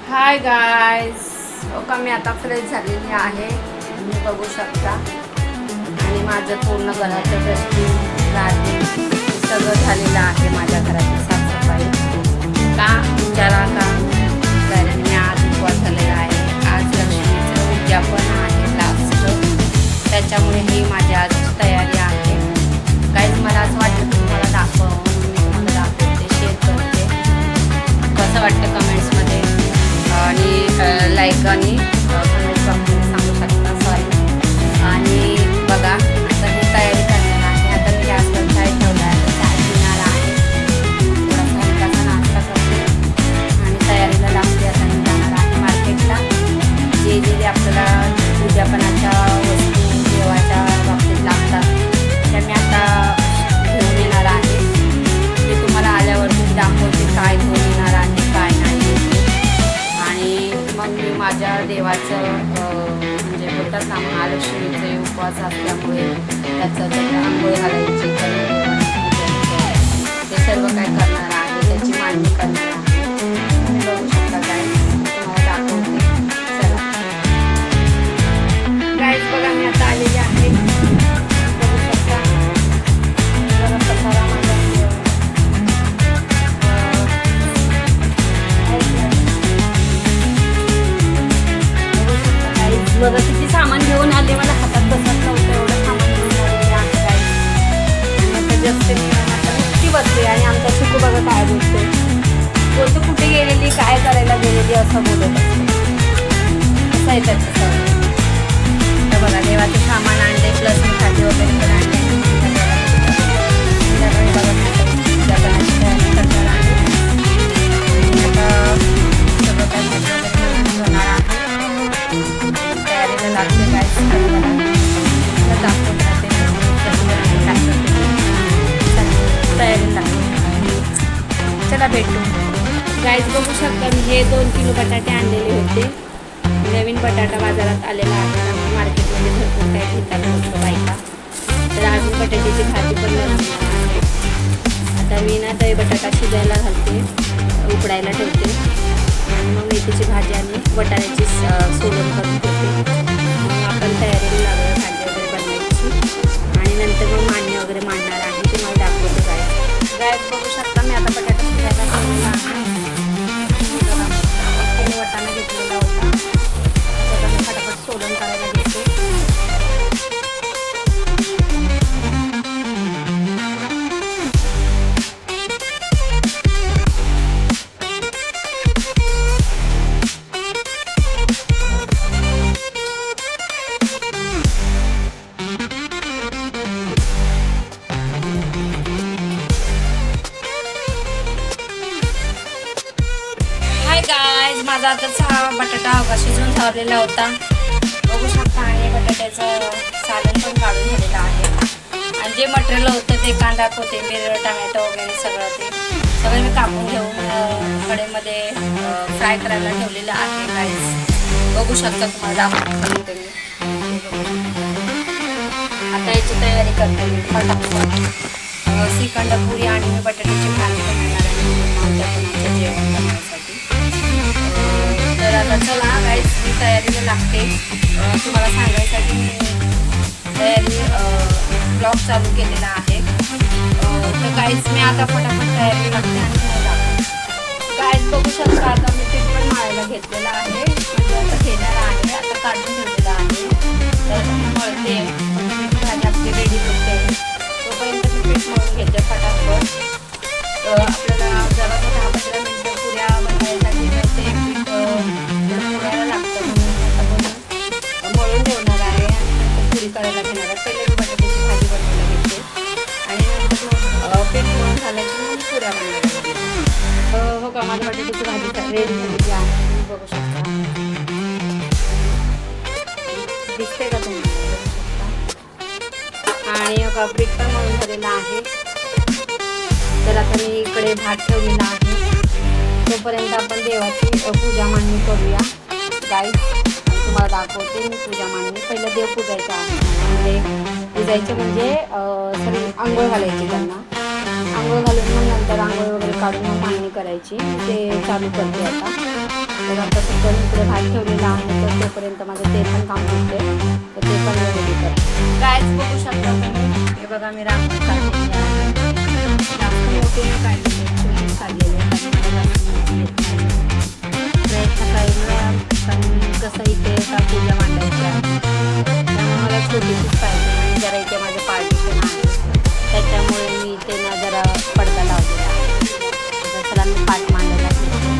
Hi guys, का मी आता fresh झालेली आहे. तुम्ही बघू शकता. आणि माझं पूर्ण घराचं डस्टिंग गार्डनिंग सगळं झालेलं आहे. माझ्या घराची साफसफाई का विचारा का, कारण मी आज उपवास झालेला आहे. आज लक्ष्मीचं उद्यापन आहे लास्ट, त्याच्यामुळे ही माझी आज तयारी आहे. गाईज मला असं वाटतं की तुम्हाला दाखवून मी तुम्हाला दाखवते, शेअर करते. कसं वाटतं कमेंट्समध्ये आणि लाईक आणि कमेंट्स बॉक्समध्ये सांगू शकता. सॉरी. आणि बघा आता ही तयारी करणार आहे. आता मी गॅसवर चाय ठेवला आहे, तर चाय पिणार आहे. थोडासा हलकासा नाश्ता करते आणि तयारीला लागते. आता मी जाणार आहे मार्केटला. जे आपल्याला उद्यापनाच्या वस्तू देवाच्या बाबतीत लागतात त्या मी आता घेऊन येणार आहे. ते तुम्हाला आल्यावरती दाखवते काय घेऊन येणार आहे काय नाही. आणि मग मी माझ्या देवाचं म्हणजे बोलतात ना, महालक्ष्मीचे उपवास असल्यामुळे त्याचं आंघोळ घालायची, ते सर्व काय करणार आहे, त्याची मांडणी करणार आहे. तुम्ही बघू शकता गाईज, तुम्हाला दाखवते. चला गाईज, बघा मी आता आलेली आहे. बघू शकता जरा पसारा माझा बघा किती सामान घेऊन आले. मला हातात बसत नव्हतं, एवढं सामान घेऊन आलेले आहे काय. आणि आता जस्ट मी आता नक्की बसते आणि आमचा शिकू बघा काय बोलतो कुठे गेलेली, काय करायला गेलेली असं बोलत असते. असं आहे त्याचं सगळं. तर बघा देवाचे सामान आणले, प्लस मी खाली वगैरे पण आणले. संध्याकाळी बघा जगण्याची तयारी करणार आहे. आता सगळं काही वगैरे होणार आहे. तयारीला लागते काय दाखवत राहते तयारी लागते. चला भेटू गाईज. बघू शकता मी हे 2 किलो बटाटे आणलेले होते. नवीन बटाटा बाजारात आलेला आहे. मार्केटमध्ये भरपूर काय घेतात फक्त बायका. तर अजून बटाट्याची भाजी पण आहे. आता मी ना दही बटाटा शिजायला घालते, उकडायला ठेवते. आणि मग मेथीची भाजी आणि बटाट्याची सोलून करून ठेवते. मग आपण तयारीला लागलं भाजी वगैरे बनवायची. आणि नंतर मग मांडणी वगैरे मांडणार आहे, ते मला दाखवते. गायस बघू शकता मी आता बटाटा शिजायला ठेवलेला आहे. वाटाणा घेतलेला होता, त्याचा मी फटाफट सोलून करायला घेते. माझा आताच हा बटाटा शिजून ठेवलेला होता, बघू शकता. आणि बटाट्याचं सालन पण काढून झालेलं आहे. आणि जे मटेरियल होतं ते कांदा, कोथिंबीर, टमॅटो वगैरे सगळं मी कापून घेऊन कढईमध्ये फ्राय करायला ठेवलेलं आहे. गाईस बघू शकता, तुम्हाला दाखवते मी. आता याची तयारी करते मी फटाफट. श्रीखंड पुरी आणि मी बटाट्याची भाजी बनवणार आहे जेवण करण्यासाठी. तर आता चला गाईज, मी तयारीला लागते. तुम्हाला सांगायसाठी मी तयारी ब्लॉग चालू केलेला आहे. तर गाईज मी आता फटाफट तयारी लागते आणि तुम्हाला गाईज बघू शकता. आता मी पीठ पण मळायला घेतलेलं आहे, म्हणजे आता केलेलं आहे, आता काढून ठेवलेलं आहे. तर मी मळते, भाजी आपली रेडी करते. तोपर्यंत मी पीठ मळून घेते फटाफट. आपल्याला जरा 10-15 मिनटं पुऱ्या बनवायसाठी ते पीठ पुऱ्याला लागतं, म्हणून आता मळून ठेवणार आहे. आणि नंतर पुरी करायला घेणार आहे. पहिले मी बटाट्याची भाजी बनवायला घेते आणि नंतर पीठ मळून झालं की मग पुऱ्या बनवायला घेते. हो का, माझ्या बटाट्याची भाजी रेडी झालेली आहे, तुम्ही बघू शकता. दिसते का तुम्ही? आणि पीठ पण मळून झालेलं आहे. तर आता मी इकडे भात ठेवलेला आहे. तोपर्यंत आपण देवाची पूजा मांडणी करूया गाईज. तुम्हाला दाखवते मी पूजा मांडणी. पहिलं देव पूजायचं आहे, म्हणजे पूजायचे म्हणजे सगळी आंघोळ घालायची त्यांना. आंघोळ घालून मग नंतर आंघोळ वगैरे काढून मग मांडणी करायची. ते चालू करते आता. तर आता पण इकडे भात ठेवलेला आहे, तर तोपर्यंत माझं ते पण काम होते, तर ते पण रेडी करते. गायच बघू शकता तुम्ही, हे बघा मी रांगोळी काढलेली आहे. जास्त मोठे नाही काढलेले, छोटीच काढलेली आहे, प्रयत्न करायला. पण कसं इथे का पूजा मांडायची आहे, त्यामुळे मला छोटीशीच पाहिजे. आणि जरा इथे माझं पार्टिशन आहे, त्याच्यामुळे मी इथे ना जरा पडदा लावलेला आहे. चला मी पाठ मांडायला घेते,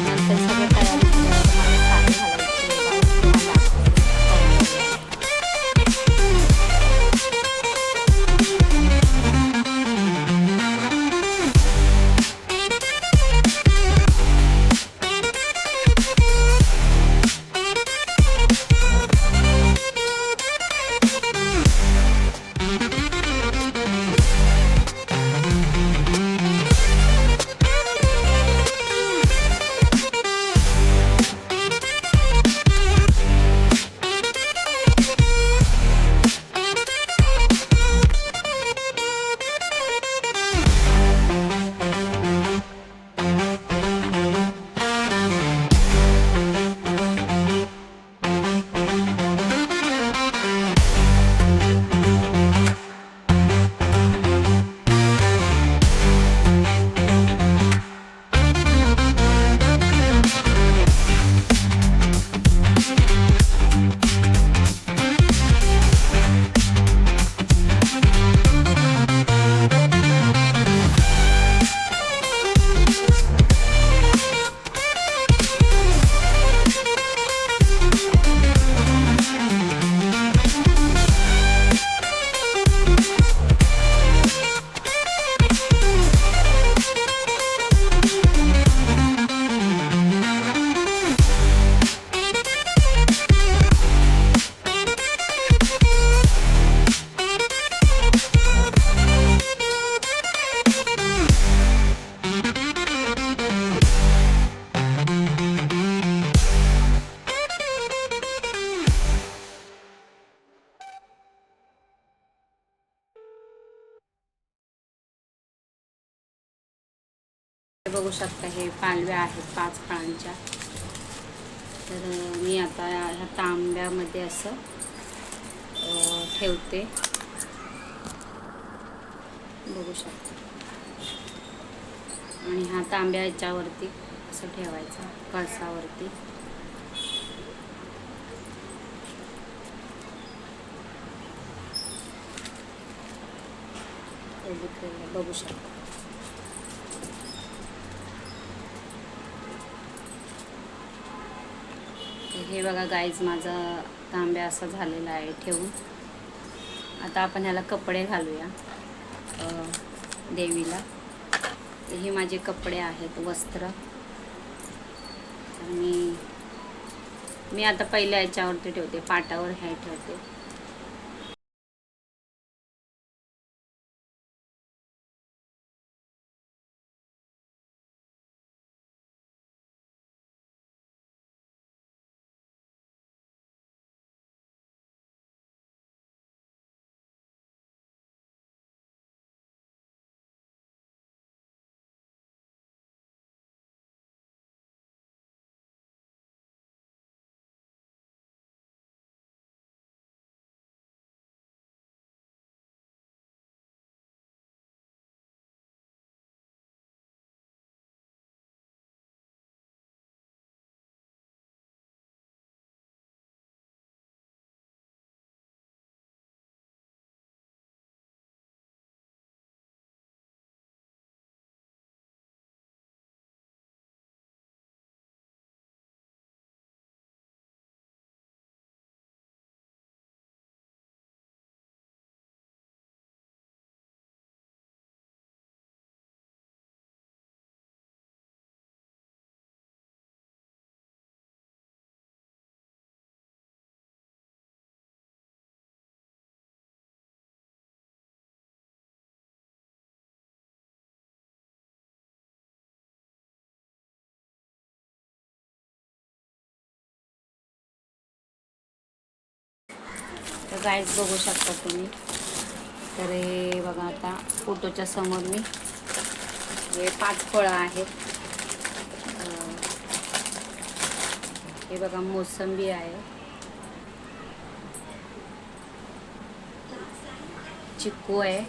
नंतर सगळं तयारी झाल्यावर मला साडी घालायची बघू शकता. हे पालव्या आहेत 5 फळांच्या. तर मी आता ह्या तांब्यामध्ये असं ठेवते, बघू शकता. आणि हा तांब्या याच्यावरती असं ठेवायचा, कळसावरती. बघू शकता. हे बघा गाईज, माझा तांब्या असा झालेला आहे ठेवून. आता आपण ह्याला कपडे घालूया देवीला. हे माझे कपडे आहेत, वस्त्र. आणि मी आता पहिल्या याच्यावरती ठेवते, पाटावर हे ठेवते. तर गाईज बघू शकता तुम्ही. तर हे बघा, आता फोटोच्या समोर मी हे 5 फळं आहेत. हे बघा मोसंबी आहे, चिक्कू आहे,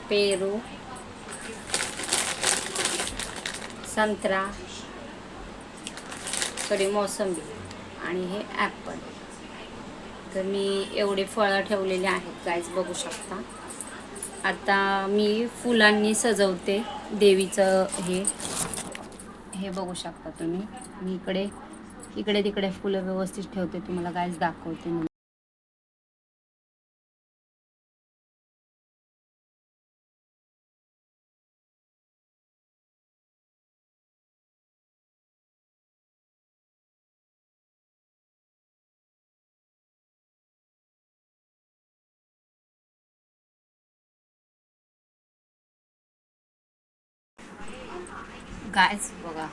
पेरू, संत्रा, सॉरी मोसंबी आणि हे ॲपल. तर मी एवढे फळं ठेवलेले आहेत गाईज, बघू शकता. आता मी फुलांनी सजवते देवीचं हे बघू शकता तुम्ही. मी इकडे तिकडे फुलं व्यवस्थित ठेवते, तुम्हाला गाईज दाखवते मी. गाईज बघा,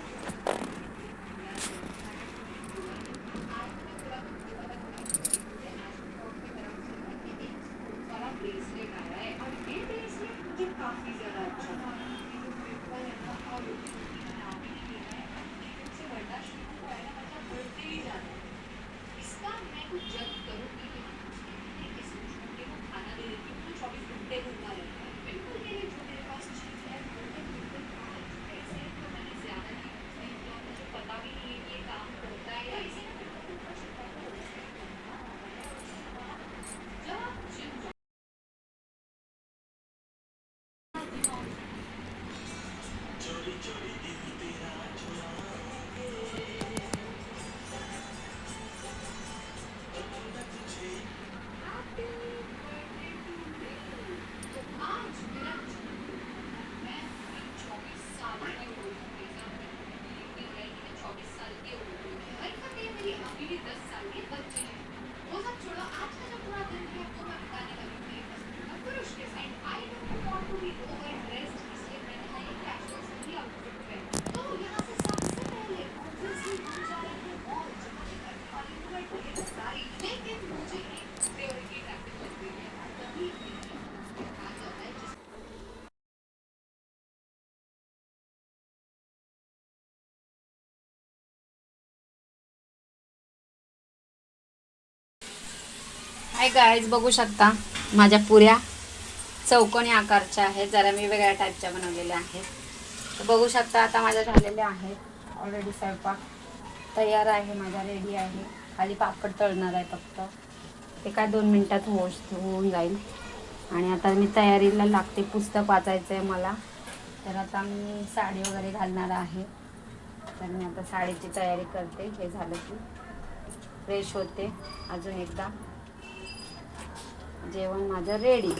हाय गाईज, बघू शकता माझ्या पुऱ्या चौकोनी आकारच्या आहेत, जरा मी वेगळ्या टाईपच्या बनवलेल्या आहेत. तर बघू शकता आता माझ्या झालेल्या आहेत ऑलरेडी. स्वयंपाक तयार आहे माझा, रेडी आहे. खाली पापड तळणार आहे फक्त, ते काय 2 मिनटात होऊन जाईल. आणि आता मी तयारीला लागते, पुस्तक वाचायचं आहे मला. तर आता मी साडी वगैरे घालणार आहे, तर मी आता साडीची तयारी करते. हे झालं की फ्रेश होते अजून एकदा. जेवण माझं रेडी.